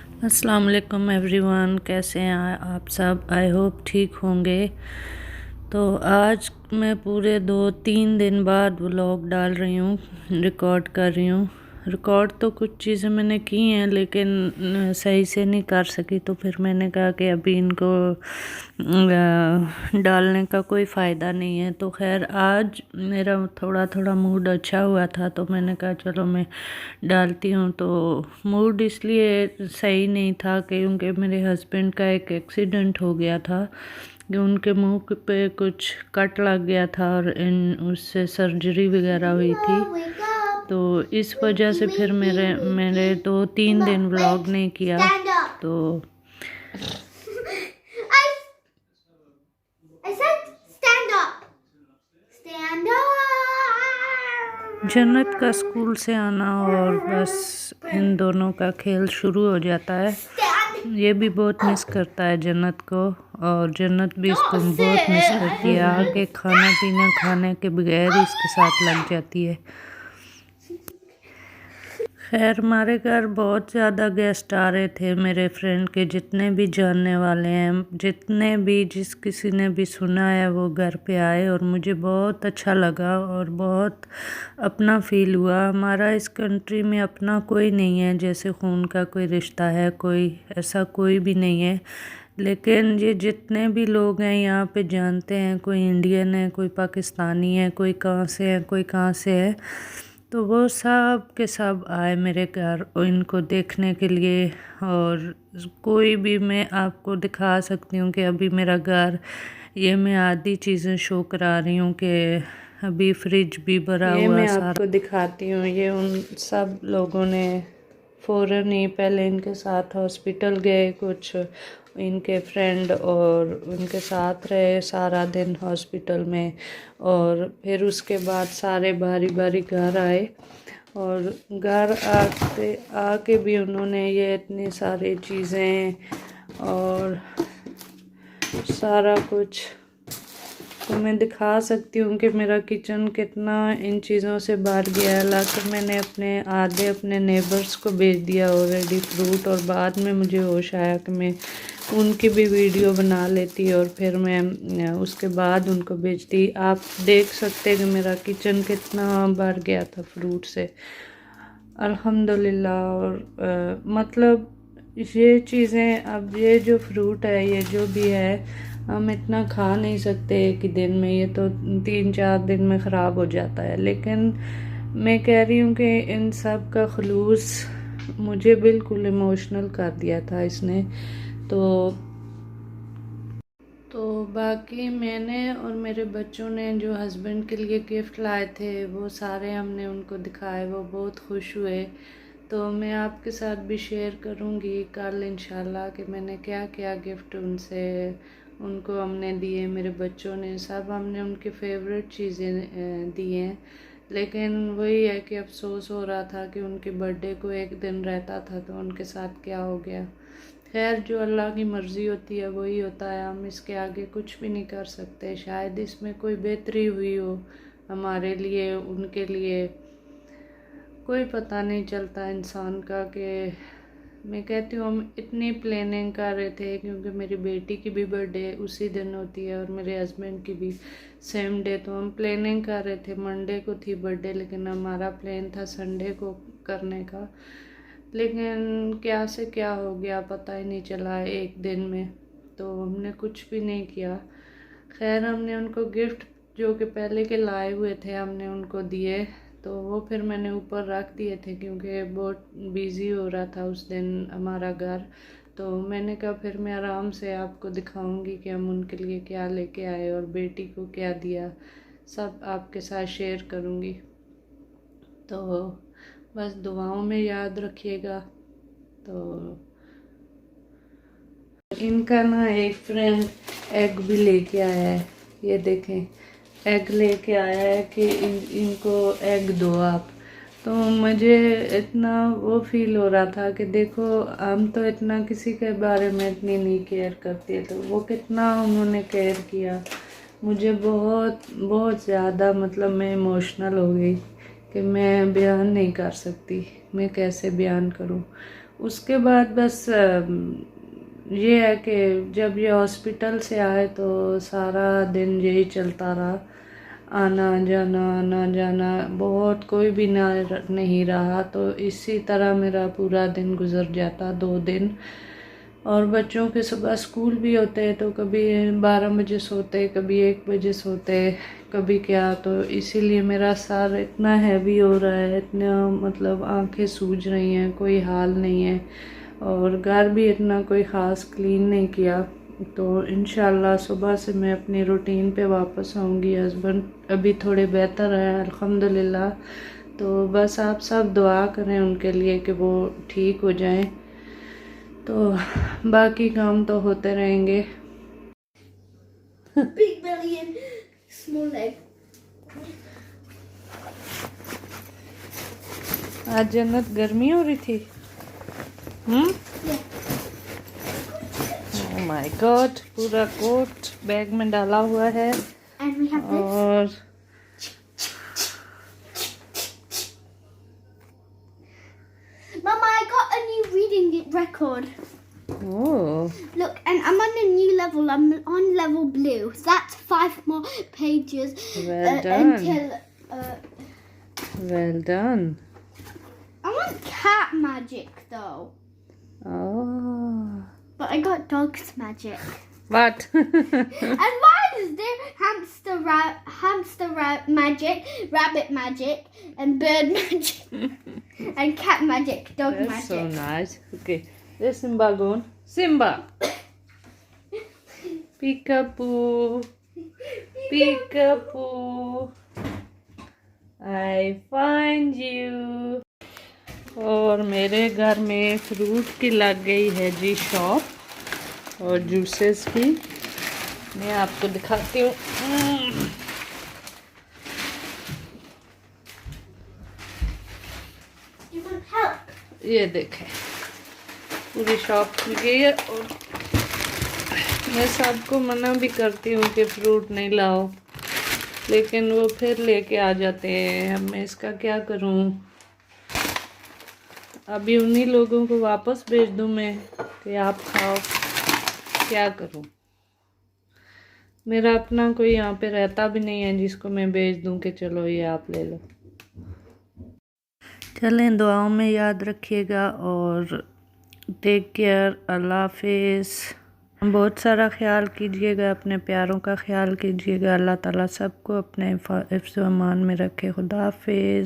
अस्सलाम वालेकुम एवरीवन, कैसे हैं आप सब। आई होप ठीक होंगे। तो आज मैं पूरे 2-3 दिन बाद व्लॉग डाल रही हूँ, रिकॉर्ड कर रही हूँ। रिकॉर्ड तो कुछ चीज़ें मैंने की हैं लेकिन सही से नहीं कर सकी, तो फिर मैंने कहा कि अभी इनको डालने का कोई फ़ायदा नहीं है। तो खैर आज मेरा थोड़ा थोड़ा मूड अच्छा हुआ था, तो मैंने कहा चलो मैं डालती हूँ। तो मूड इसलिए सही नहीं था क्योंकि मेरे हस्बैंड का एक एक्सीडेंट हो गया था कि उनके मुंह पे कुछ कट लग गया था और उससे सर्जरी वगैरह हुई थी। तो इस वजह से फिर मेरे 2-3 दिन व्लॉग नहीं किया। तो I said stand up. Stand up. जन्नत का स्कूल से आना और बस इन दोनों का खेल शुरू हो जाता है। ये भी बहुत मिस करता है जन्नत को और जन्नत भी इसको बहुत मिस करती है। आके खाना पीना खाने के बगैर ही इसके साथ लग जाती है। खैर हमारे घर बहुत ज़्यादा गेस्ट आ रहे थे, मेरे फ्रेंड के जितने भी जानने वाले हैं, जितने भी जिस किसी ने भी सुना है वो घर पे आए और मुझे बहुत अच्छा लगा और बहुत अपना फील हुआ। हमारा इस कंट्री में अपना कोई नहीं है, जैसे खून का कोई रिश्ता है, कोई ऐसा कोई भी नहीं है। लेकिन ये जितने भी लोग हैं यहाँ पे जानते हैं, कोई इंडियन है, कोई पाकिस्तानी है, कोई कहाँ से है, कोई कहाँ से है। तो वो सब के सब आए मेरे घर इनको देखने के लिए। और कोई भी मैं आपको दिखा सकती हूँ कि अभी मेरा घर, ये मैं आधी चीज़ें शो करा रही हूँ कि अभी फ्रिज भी भरा हुआ। ये मैं आपको दिखाती हूँ। ये उन सब लोगों ने फ़ौरन ही पहले इनके साथ हॉस्पिटल गए, कुछ इनके फ्रेंड और उनके साथ रहे सारा दिन हॉस्पिटल में, और फिर उसके बाद सारे बारी बारी घर आए। और घर आके भी उन्होंने ये इतनी सारी चीज़ें और सारा कुछ, तो मैं दिखा सकती हूँ कि मेरा किचन कितना इन चीज़ों से भर गया है। हालांकि मैंने अपने नेबर्स को भेज दिया ऑलरेडी फ्रूट, और बाद में मुझे होश आया कि मैं उनकी भी वीडियो बना लेती और फिर मैं उसके बाद उनको भेजती। आप देख सकते हैं कि मेरा किचन कितना भर गया था फ्रूट से, अल्हम्दुलिल्लाह। और मतलब ये चीज़ें, अब ये जो फ्रूट है, ये जो भी है, हम इतना खा नहीं सकते एक ही दिन में, ये तो 3-4 दिन में ख़राब हो जाता है। लेकिन मैं कह रही हूँ कि इन सब का खलूस मुझे बिल्कुल इमोशनल कर दिया था इसने। तो बाकी मैंने और मेरे बच्चों ने जो हस्बैंड के लिए गिफ्ट लाए थे वो सारे हमने उनको दिखाए, वो बहुत खुश हुए। तो मैं आपके साथ भी शेयर करूँगी कल इंशाल्लाह कि मैंने क्या क्या गिफ्ट उनको हमने दिए। मेरे बच्चों ने सब हमने उनके फेवरेट चीज़ें दी हैं। लेकिन वही है कि अफसोस हो रहा था कि उनके बर्थडे को एक दिन रहता था तो उनके साथ क्या हो गया। खैर जो अल्लाह की मर्ज़ी होती है वही होता है, हम इसके आगे कुछ भी नहीं कर सकते। शायद इसमें कोई बेहतरी हुई हो हमारे लिए, उनके लिए, कोई पता नहीं चलता इंसान का। कि मैं कहती हूँ हम इतनी प्लानिंग कर रहे थे क्योंकि मेरी बेटी की भी बर्थडे उसी दिन होती है और मेरे हस्बैंड की भी सेम डे। तो हम प्लानिंग कर रहे थे, मंडे को थी बर्थडे लेकिन हमारा प्लान था संडे को करने का। लेकिन क्या से क्या हो गया पता ही नहीं चला एक दिन में, तो हमने कुछ भी नहीं किया। खैर हमने उनको गिफ्ट जो कि पहले के लाए हुए थे हमने उनको दिए, तो वो फिर मैंने ऊपर रख दिए थे क्योंकि बहुत बिज़ी हो रहा था उस दिन हमारा घर। तो मैंने कहा फिर मैं आराम से आपको दिखाऊंगी कि हम उनके लिए क्या लेके आए और बेटी को क्या दिया, सब आपके साथ शेयर करूंगी। तो बस दुआओं में याद रखिएगा। तो इनका ना एक फ्रेंड एग भी लेके आया है, ये देखें एग लेके आया है कि इनको एग दो आप। तो मुझे इतना वो फील हो रहा था कि देखो हम तो इतना किसी के बारे में इतनी नहीं केयर करते, तो वो कितना उन्होंने केयर किया। मुझे बहुत बहुत ज़्यादा, मतलब मैं इमोशनल हो गई कि मैं बयान नहीं कर सकती, मैं कैसे बयान करूं। उसके बाद बस ये है कि जब ये हॉस्पिटल से आए तो सारा दिन यही चलता रहा, आना जाना बहुत, कोई भी नहीं रहा। तो इसी तरह मेरा पूरा दिन गुजर जाता, 2 दिन। और बच्चों के सुबह स्कूल भी होते हैं तो कभी 12 बजे सोते, कभी 1 बजे सोते, कभी क्या। तो इसीलिए मेरा सर इतना हैवी हो रहा है, इतना मतलब आंखें सूज रही हैं, कोई हाल नहीं है। और घर भी इतना कोई ख़ास क्लीन नहीं किया। तो इंशाल्लाह सुबह से मैं अपनी रूटीन पे वापस आऊँगी। हस्बैंड अभी थोड़े बेहतर हैं अल्हम्दुलिल्लाह। तो बस आप सब दुआ करें उनके लिए कि वो ठीक हो जाएं। तो बाकी काम तो होते रहेंगे। Big belly and small leg. आज जन्नत गर्मी हो रही थी। Yeah. ओह माय गॉड, पूरा कोट बैग में डाला हुआ है। And we have this. और Mama, I got a new reading record. Oh Look, and I'm on a new level. I'm on level blue. So that's 5 more pages Well done. until well done. I want cat magic though. Oh But I got dog's magic. What And why is there hamster magic, rabbit magic, and bird magic, and cat magic, dog That's so magic? nice. Okay, there's Simba gone. Simba. Peekaboo. Peekaboo. I find you. और मेरे घर में fruit की लग गई है जी shop, और juices की। मैं आपको दिखाती हूँ। You want help? ये देखें, पूरी शॉप खुल गई है। और मैं सबको मना भी करती हूँ कि फ्रूट नहीं लाओ, लेकिन वो फिर लेके आ जाते हैं। अब मैं इसका क्या करूँ? अभी उन्हीं लोगों को वापस भेज दूँ मैं कि आप खाओ? क्या करूँ? मेरा अपना कोई यहाँ पे रहता भी नहीं है जिसको मैं भेज दूँ कि चलो ये आप ले लो। चलें, दुआओं में याद रखिएगा और टेक केयर। अल्लाह हाफिज़। बहुत सारा ख्याल कीजिएगा, अपने प्यारों का ख्याल कीजिएगा। अल्लाह ताला सबको अपने हिफ्ज़ व अमान में रखे। खुदा हाफिज़।